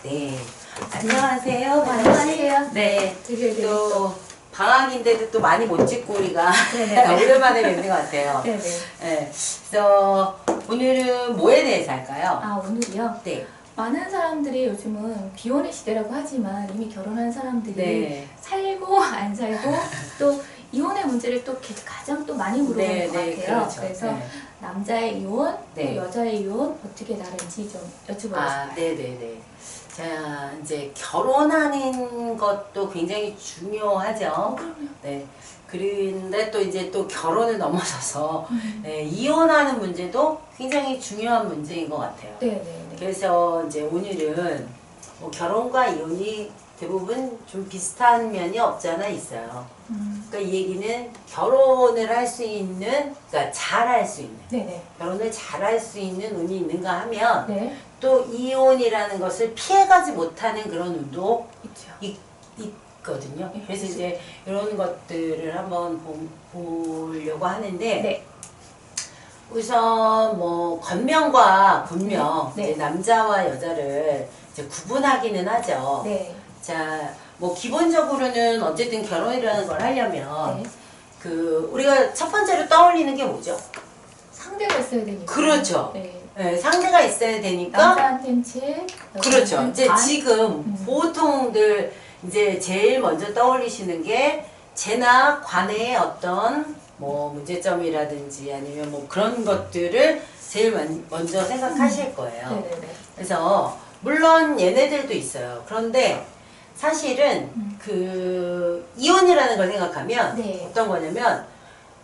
네. 안녕하세요. 안녕하세요. 네. 되게 또 방학인데도 또 많이 못 찍고 우리가 네네. 오랜만에 뵙는 것 같아요. 네네. 네. 그래서 오늘은 뭐에 대해서 할까요? 아, 오늘이요? 네. 많은 사람들이 요즘은 비혼의 시대라고 하지만 이미 결혼한 사람들이 네. 살고 안 살고 또 이혼의 문제를 또 가장 또 많이 물어보는 것 같아요. 그렇죠. 그래서 네. 남자의 이혼, 네. 또 여자의 이혼 어떻게 다른지 좀 여쭤보고 아, 싶어요. 네네네. 자, 이제 결혼하는 것도 굉장히 중요하죠. 네. 그런데 또 이제 또 결혼을 넘어서서 네, 이혼하는 문제도 굉장히 중요한 문제인 것 같아요. 네네네. 그래서 이제 오늘은 뭐 결혼과 이혼이 대부분 좀 비슷한 면이 없지 않아 있어요. 그러니까 이 얘기는 결혼을 할 수 있는, 그러니까 잘 할 수 있는, 네네. 결혼을 잘 할 수 있는 운이 있는가 하면 네. 또 이혼이라는 것을 피해가지 못하는 그런 운도 있죠. 있거든요. 네, 그래서 그렇죠. 이제 이런 것들을 한번 보려고 하는데 네. 우선 뭐 겉면과 겉면 네. 이제 남자와 여자를 이제 구분하기는 하죠. 네. 자, 뭐 기본적으로는 어쨌든 결혼이라는 걸 하려면 네. 그 우리가 첫 번째로 떠올리는 게 뭐죠? 상대가 있어야 되니까. 그렇죠. 네. 네, 상대가 있어야 되니까. 남자한테는 7, 그렇죠. 이제 반? 지금 보통들 이제 제일 먼저 떠올리시는 게 재나 관의 어떤 뭐 문제점이라든지 아니면 뭐 그런 것들을 제일 먼저 생각하실 거예요. 네네네. 그래서 물론 얘네들도 있어요. 그런데 사실은 그 이혼이라는 걸 생각하면 네. 어떤 거냐면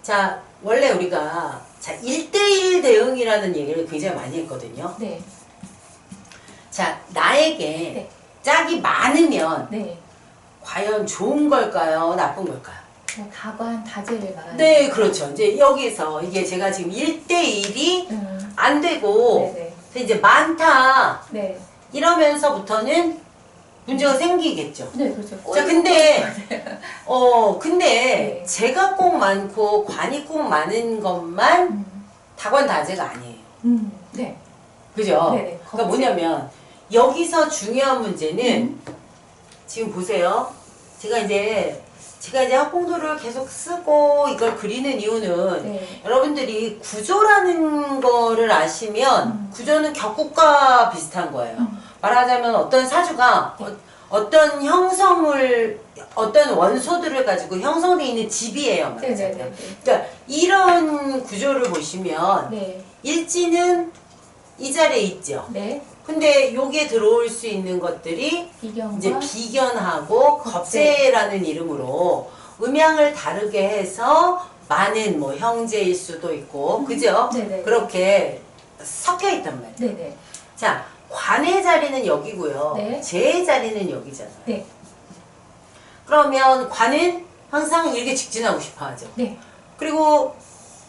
자 원래 우리가 자 1대1 대응이라는 얘기를 굉장히 많이 했거든요. 네. 자 나에게 네. 짝이 많으면 네. 과연 좋은 걸까요? 나쁜 걸까요? 뭐 다관, 다재를 말하는 네, 그렇죠. 이제 여기서 이게 제가 지금 1대1이 안 되고 네네. 이제 많다 네. 이러면서부터는 문제가 생기겠죠. 네, 그렇죠. 자, 근데 근데 네. 제가 꼭 많고 관이 꼭 많은 것만 음. 다관다재가 아니에요. 네. 그죠? 네네. 그러니까 뭐냐면 여기서 중요한 문제는 음. 지금 보세요. 제가 이제 학봉도를 계속 쓰고 이걸 그리는 이유는 네. 여러분들이 구조라는 거를 아시면 구조는 격국과 비슷한 거예요. 말하자면 어떤 사주가 어떤 형성을 어떤 원소들을 가지고 형성되어 있는 집이에요. 말하자면. 네네네. 그러니까 이런 구조를 보시면 네. 일지는 이 자리에 있죠. 네. 근데 여기에 들어올 수 있는 것들이 비견과 이제 비견하고 겁재라는 이름으로 음양을 다르게 해서 많은 뭐 형제일 수도 있고 그죠? 네네. 그렇게 섞여 있단 말이에요. 네네. 자, 관의 자리는 여기고요. 네. 재의 자리는 여기잖아요. 네. 그러면 관은 항상 이렇게 직진하고 싶어 하죠. 네. 그리고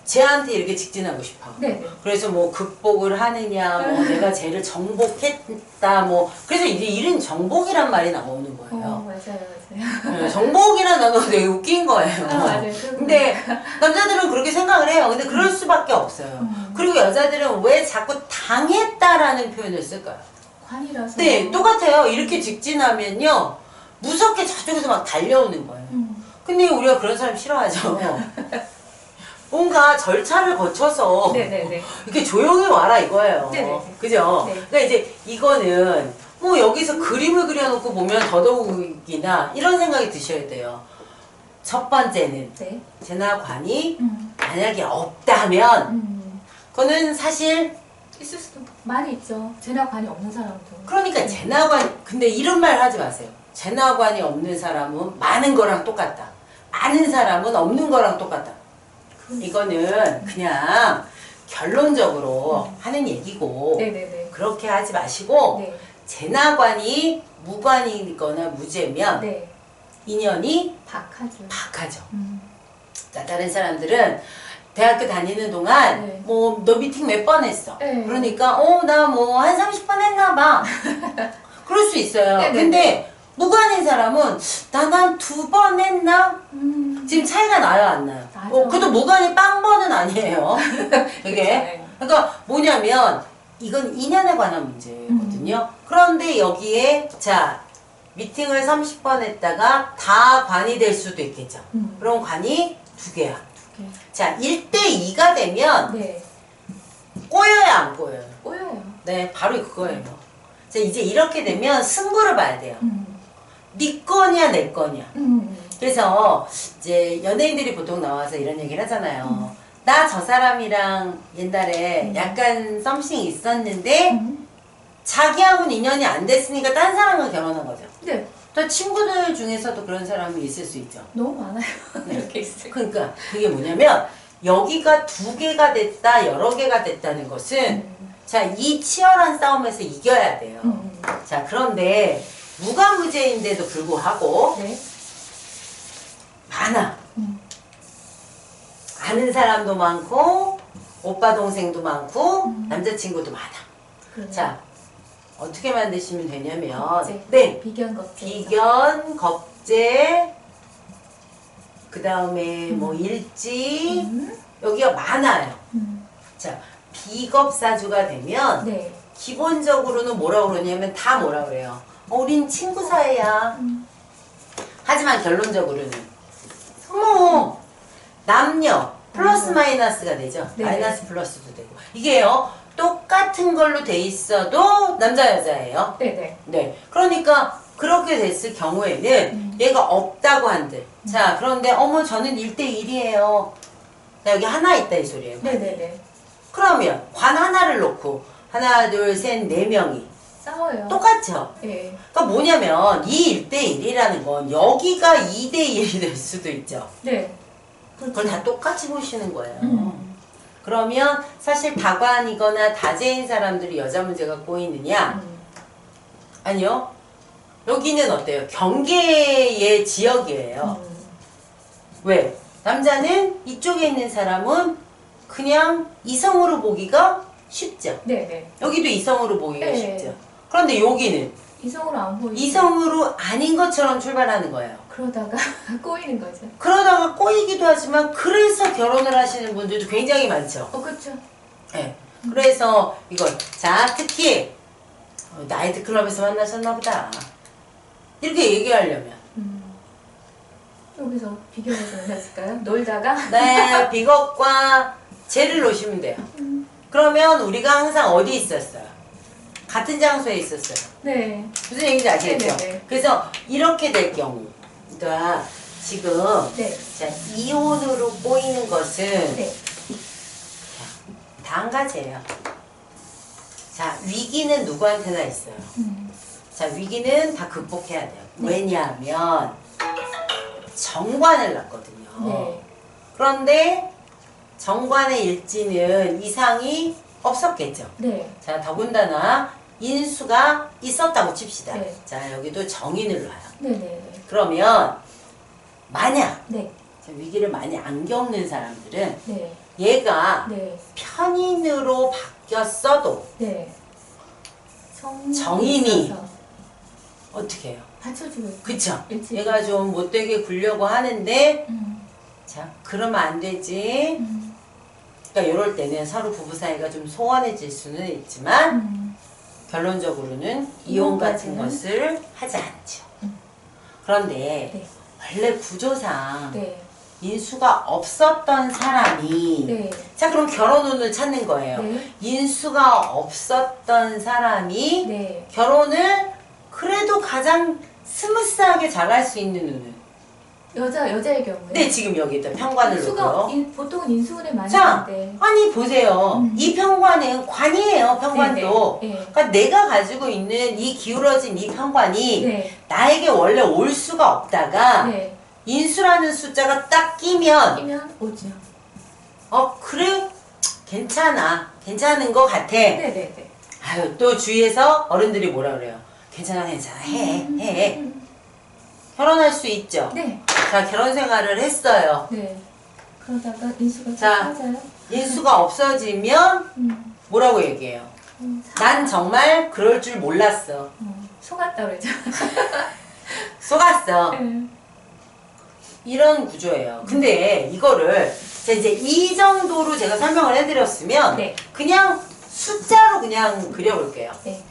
쟤한테 이렇게 직진하고 싶어. 네. 그래서 뭐 극복을 하느냐, 뭐 내가 쟤를 정복했다, 뭐 그래서 이제 이런 정복이란 말이 나오는 거예요. 맞아요. 네, 정복이란 단어가 되게 웃긴 거예요. 맞아요. 근데 남자들은 그렇게 생각을 해요. 근데 그럴 수밖에 없어요. 그리고 여자들은 왜 자꾸 당했다라는 표현을 쓸까요? 관이라서. 네, 똑같아요. 이렇게 직진하면요, 무섭게 저쪽에서 막 달려오는 거예요. 근데 우리가 그런 사람 싫어하죠. 뭔가 절차를 거쳐서 네네네. 이렇게 조용히 와라 이거예요. 네네. 그죠? 네. 그러니까 이제 이거는 뭐 여기서 그림을 그려놓고 보면 더더욱이나 이런 생각이 드셔야 돼요. 첫 번째는 네. 재나관이 만약에 없다면 그거는 사실 있을 수도 많이 있죠. 재나 관이 없는 사람도. 그러니까 재나관 근데 이런 말 하지 마세요. 재나관이 없는 사람은 많은 거랑 똑같다. 많은 사람은 없는 거랑 똑같다. 이거는 그냥 결론적으로 하는 얘기고 네네네. 그렇게 하지 마시고 네. 재나관이 무관이거나 무재면 네. 인연이 박하죠. 박하죠. 자, 다른 사람들은 대학교 다니는 동안 네. 뭐 너 미팅 몇 번 했어. 네. 그러니까 나 뭐 한 30번 했나 봐. 그럴 수 있어요. 네네네. 근데 무관인 사람은 난 한 2번 했나? 지금 차이가 나요, 안 나요? 나죠. 그래도 무관이 빵번은 아니에요. 이게. 그쵸. 그러니까 뭐냐면 이건 인연에 관한 문제거든요. 그런데 여기에 자 미팅을 30번 했다가 다 관이 될 수도 있겠죠. 그럼 관이 2개야. 자 1대2가 되면 네. 꼬여요 안 꼬여요? 꼬여요. 네 바로 그거예요. 자 이제 이렇게 되면 승부를 봐야 돼요. 네 거냐 내 거냐. 그래서 이제 연예인들이 보통 나와서 이런 얘기를 하잖아요. 나 저 사람이랑 옛날에 약간 썸씽이 있었는데 자기하고는 인연이 안 됐으니까 딴 사람과 결혼한 거죠. 네. 또 친구들 중에서도 그런 사람이 있을 수 있죠. 너무 많아요. 네. 이렇게 있어요. 그러니까 그게 뭐냐면 여기가 2개가 됐다 여러 개가 됐다는 것은 자 이 치열한 싸움에서 이겨야 돼요. 자 그런데 무가무제인데도 불구하고 네. 많아. 아는 사람도 많고 오빠 동생도 많고 남자친구도 많아. 그러면 자 어떻게 만드시면 되냐면 겁제. 네 비견 겁제. 비견 겁제 그 다음에 뭐 일지 여기가 많아요. 자 비겁사주가 되면 네. 기본적으로는 뭐라고 그러냐면 다 뭐라 그래요. 우린 친구 사이야. 하지만 결론적으로는 뭐 남녀 플러스 마이너스가 되죠. 네. 마이너스 플러스도 되고 이게요 똑같은 걸로 돼 있어도 남자 여자예요. 네네. 네. 그러니까 그렇게 됐을 경우에는 얘가 없다고 한들 자 그런데 어머 저는 1대1이에요. 여기 하나 있다 이 소리예요. 네네네. 그러면 관 하나를 놓고 하나 둘 셋 네 명이 싸워요. 똑같죠. 네. 그러니까 뭐냐면 이 1대1이라는 건 여기가 2대1이 될 수도 있죠. 네. 그걸 다 똑같이 보시는 거예요. 그러면 사실 다관이거나 다재인 사람들이 여자 문제가 꼬이느냐? 아니요. 여기는 어때요? 경계의 지역이에요. 왜? 남자는 이쪽에 있는 사람은 그냥 이성으로 보기가 쉽죠. 네네. 여기도 이성으로 보기가 네. 쉽죠. 그런데 여기는 이성으로 안 보이고. 이성으로 아닌 것처럼 출발하는 거예요. 그러다가 꼬이는 거죠. 그러다가 꼬이기도 하지만 그래서 결혼을 하시는 분들도 굉장히 많죠. 그렇죠. 네. 그래서 이걸 자 특히 나이트클럽에서 만나셨나 보다 이렇게 얘기하려면 여기서 비교해서 만났을까요? 놀다가? 네 비겁과 쟤를 놓으시면 돼요. 그러면 우리가 항상 어디 있었어요? 같은 장소에 있었어요. 네. 무슨 얘기인지 아시겠죠? 네네네. 그래서 이렇게 될 경우 그러니까 지금 네. 자 이혼으로 꼬이는 것은 네. 다 한 가지예요. 자 위기는 누구한테나 있어요. 자 위기는 다 극복해야 돼요. 왜냐하면 정관을 났거든요. 네. 그런데 정관의 일지는 이상이 없었겠죠. 네. 자 더군다나 인수가 있었다고 칩시다. 네. 자 여기도 정인을 놔요. 네네. 그러면 만약 네. 위기를 많이 안 겪는 사람들은 네. 얘가 네. 편인으로 바뀌었어도 네. 정인이 있어서 어떻게 해요? 받쳐주고 있고. 그쵸? 일찍. 얘가 좀 못되게 굴려고 하는데 음. 자 그러면 안 되지. 그러니까 이럴 때는 서로 부부 사이가 좀 소원해질 수는 있지만 결론적으로는 이혼 같은 이혼까지는? 것을 하지 않죠. 그런데 네. 원래 구조상 네. 인수가 없었던 사람이 네. 자 그럼 결혼운을 찾는 거예요. 네. 인수가 없었던 사람이 네. 결혼을 그래도 가장 스무스하게 잘할 수 있는 운은 여자의 경우에. 네 지금 여기다 평관을 놓고요. 보통은 인수운에 많이 자 하는데. 아니 보세요. 이 평관은 관이에요. 평관도. 네, 네. 그러니까 내가 가지고 있는 이 기울어진 이 평관이 네. 나에게 원래 올 수가 없다가 네. 인수라는 숫자가 딱 끼면 끼면 오죠. 그래 괜찮아 괜찮은 것 같아. 네네네. 아유 또 주위에서 어른들이 뭐라 그래요? 괜찮아 괜찮아 해. 결혼할 수 있죠. 네. 자 결혼 생활을 했어요. 네. 그러다가 인수가 자. 좀 빠져요. 인수가 없어지면 뭐라고 얘기해요? 난 정말 그럴 줄 몰랐어. 속았다 그러죠. 속았어. 네. 이런 구조예요. 근데 이거를 이제 이 정도로 제가 설명을 해드렸으면 네. 그냥 숫자로 그냥 그려볼게요. 네.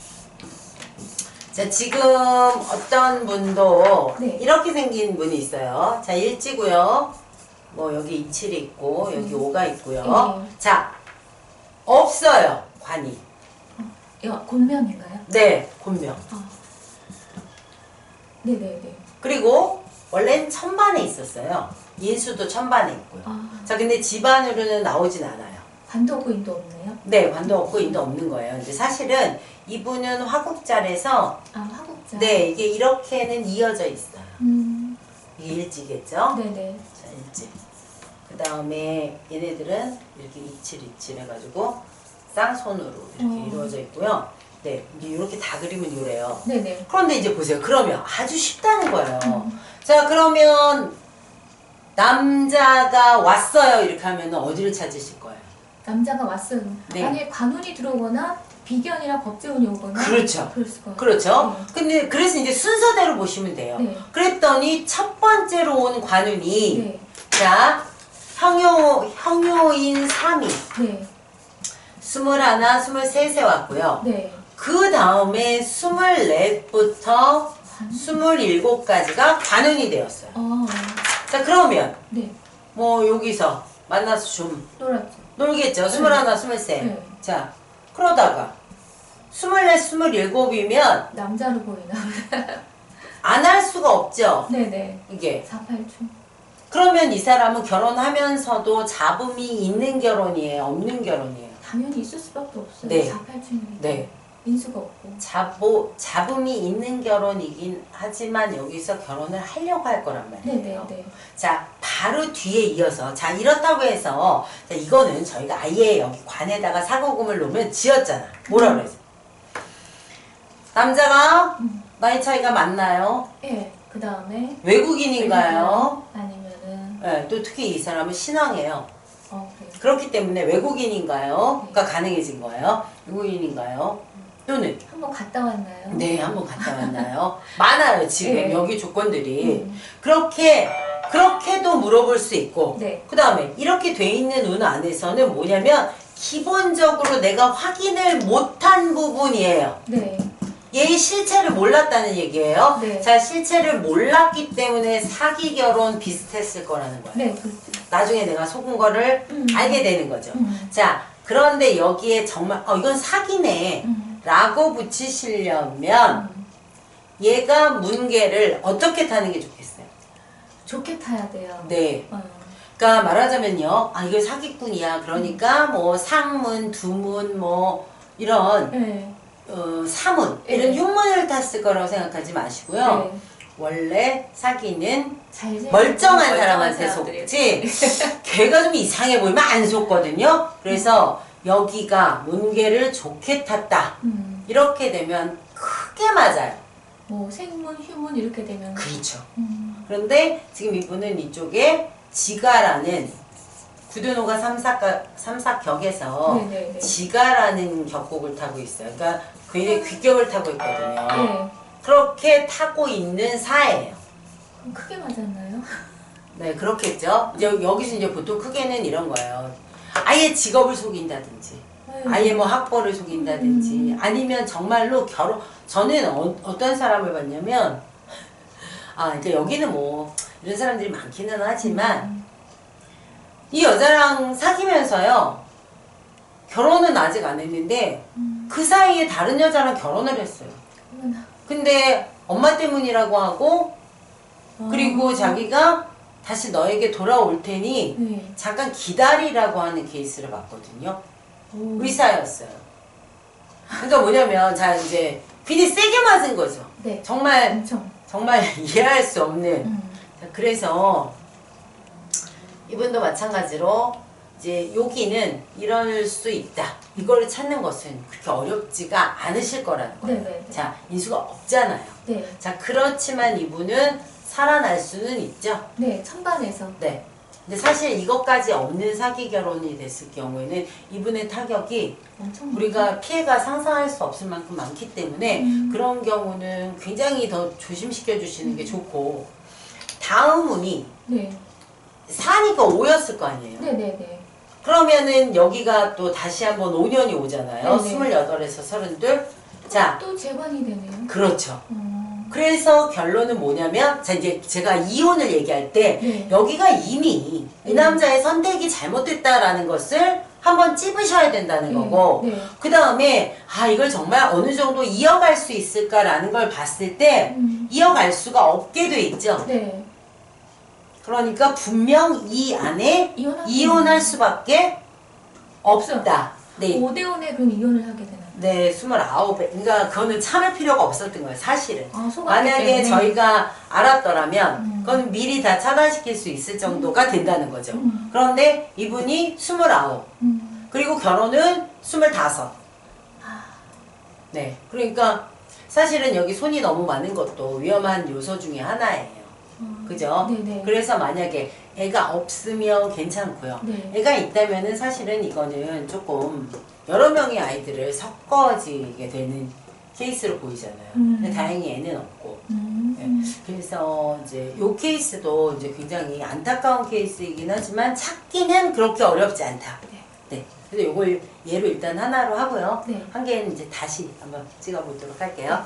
자, 지금 어떤 분도 네. 이렇게 생긴 분이 있어요. 자, 일지고요. 뭐 여기 27이 있고 여기 5가 있고요. 네. 자, 없어요. 관이. 이거 곤면인가요? 네, 곤명. 네네네. 그리고 원래는 천반에 있었어요. 인수도 천반에 있고요. 자, 근데 집안으로는 나오진 않아요. 관도 없고 인도 없네요? 네, 관도 없고 인도 없는 거예요. 이제 사실은 이분은 화국자라서 화국자. 네, 이게 이렇게는 이어져 있어요. 이게 일지겠죠? 네네. 자, 일지. 그 다음에 얘네들은 이렇게 이칠 해가지고 쌍손으로 이렇게 이루어져 있고요. 네, 이제 이렇게 다 그리면 이래요. 네네. 그런데 이제 보세요. 그러면 아주 쉽다는 거예요. 자, 그러면 남자가 왔어요. 이렇게 하면 어디를 찾으실 거예요? 남자가 왔어요. 네. 만약에 관운이 들어오거나 비견이나 법재운이 오거나 그렇죠. 그럴 수가 그렇죠. 네. 근데 그래서 이제 순서대로 보시면 돼요. 네. 그랬더니 첫 번째로 온 관운이 네. 자, 형요인 3이 네. 21, 23세 왔고요. 네. 그 다음에 24부터 27까지가 관운이 되었어요. 자, 그러면 네. 뭐 여기서 만나서 좀 놀았죠. 놀겠죠. 21, 23. 네. 자, 그러다가 24, 27이면 남자로 보이나? 안 할 수가 없죠. 네네. 이게. 482초. 그러면 이 사람은 결혼하면서도 잡음이 있는 결혼이에요? 없는 결혼이에요? 당연히 있을 수밖에 없어요. 네. 482는. 네. 인수가 없고. 잡음이 있는 결혼이긴 하지만 여기서 결혼을 하려고 할 거란 말이에요. 네네네. 자, 바로 뒤에 이어서 자, 이렇다고 해서 자, 이거는 저희가 아예 여기 관에다가 사고금을 놓으면 지었잖아. 뭐라 그러지? 음. 남자가 나이 차이가 많나요? 예. 그 다음에 외국인인가요? 아니면은 네, 또 특히 이 사람은 신앙이에요. 그래요. 그렇기 때문에 외국인인가요?가 가능해진 거예요. 외국인인가요? 또는 한번 갔다 왔나요? 네, 한번 갔다 왔나요? 많아요, 지금 네. 여기 조건들이. 그렇게도 물어볼 수 있고, 네. 그 다음에 이렇게 돼 있는 운 안에서는 뭐냐면, 기본적으로 내가 확인을 못한 부분이에요. 네. 얘의 실체를 몰랐다는 얘기예요. 네. 자, 실체를 몰랐기 때문에 사기 결혼 비슷했을 거라는 거예요. 네, 그렇죠. 나중에 내가 속은 거를 알게 되는 거죠. 자, 그런데 여기에 정말 이건 사기네 라고 붙이시려면 얘가 문계를 어떻게 타는 게 좋겠어요? 좋게 타야 돼요. 네. 그러니까 말하자면요. 이거 사기꾼이야. 그러니까 뭐 상문, 두문 뭐 이런 네. 사문 이런 네. 흉문을 탔을 거라고 생각하지 마시고요. 네. 원래 사기는 잘 멀쩡한 멀쩡한 사람한테 사람들이. 속지 걔가 좀 이상해 보이면 안 속거든요. 그래서 여기가 문계를 좋게 탔다. 이렇게 되면 크게 맞아요. 뭐 생문, 휴문 이렇게 되면 그렇죠. 그런데 지금 이분은 이쪽에 지가라는 구두노가 삼사격에서 네네네. 지가라는 격곡을 타고 있어요. 그러니까 굉장히 귀격을 타고 있거든요. 네. 그렇게 타고 있는 사예요. 그럼 크게 맞았나요? 네, 그렇겠죠. 이제 여기서 이제 보통 크게는 이런 거예요. 아예 직업을 속인다든지, 아예 뭐 학벌을 속인다든지, 아니면 정말로 저는 어떤 사람을 봤냐면, 그러니까 여기는 뭐 이런 사람들이 많기는 하지만, 이 여자랑 사귀면서요, 결혼은 아직 안 했는데, 그 사이에 다른 여자랑 결혼을 했어요. 근데 엄마 때문이라고 하고, 그리고 자기가 다시 너에게 돌아올 테니 네. 잠깐 기다리라고 하는 케이스를 봤거든요. 오. 의사였어요. 그러니까 뭐냐면 자 이제 괜히 세게 맞은 거죠. 네. 정말 엄청. 이해할 수 없는. 자, 그래서 이분도 마찬가지로 이제 여기는 이럴 수 있다. 이거를 찾는 것은 그렇게 어렵지가 않으실 거라는 거예요. 네네. 자, 인수가 없잖아요. 네. 자, 그렇지만 이분은 살아날 수는 있죠. 네, 천반에서. 네. 근데 사실 이것까지 없는 사기 결혼이 됐을 경우에는 이분의 타격이 엄청 우리가 피해가 상상할 수 없을 만큼 많기 때문에 그런 경우는 굉장히 더 조심시켜 주시는 게 좋고, 다음 운이 네. 4니까 5였을 거 아니에요. 네네네. 그러면은 여기가 또 다시 한번 5년이 오잖아요. 네네. 28에서 32. 자, 또 재관이 되네요. 그렇죠. 그래서 결론은 뭐냐면, 자, 이제 제가 이혼을 얘기할 때, 네. 여기가 이미 이 남자의 선택이 잘못됐다라는 것을 한번 찝으셔야 된다는 거고, 네. 그 다음에, 이걸 정말 어느 정도 이어갈 수 있을까라는 걸 봤을 때, 이어갈 수가 없게 돼 있죠. 네. 그러니까 분명 이 안에 이혼할 수밖에 없다. 네. 5대5네 그럼 이혼을 하게 되나요? 네, 29배. 그러니까 그거는 참을 필요가 없었던 거예요, 사실은. 속았기 만약에 때문에. 저희가 알았더라면, 그건 미리 다 차단시킬 수 있을 정도가 된다는 거죠. 그런데 이분이 29, 그리고 결혼은 25. 네, 그러니까 사실은 여기 손이 너무 많은 것도 위험한 요소 중에 하나예요. 그죠? 네네. 그래서 만약에 애가 없으면 괜찮고요. 네. 애가 있다면은 사실은 이거는 조금 여러 명의 아이들을 섞어지게 되는 케이스로 보이잖아요. 근데 다행히 애는 없고. 네. 그래서 이제 요 케이스도 이제 굉장히 안타까운 케이스이긴 하지만 찾기는 그렇게 어렵지 않다. 네. 그래서 요걸 얘로 일단 하나로 하고요. 네. 한 개는 이제 다시 한번 찍어보도록 할게요.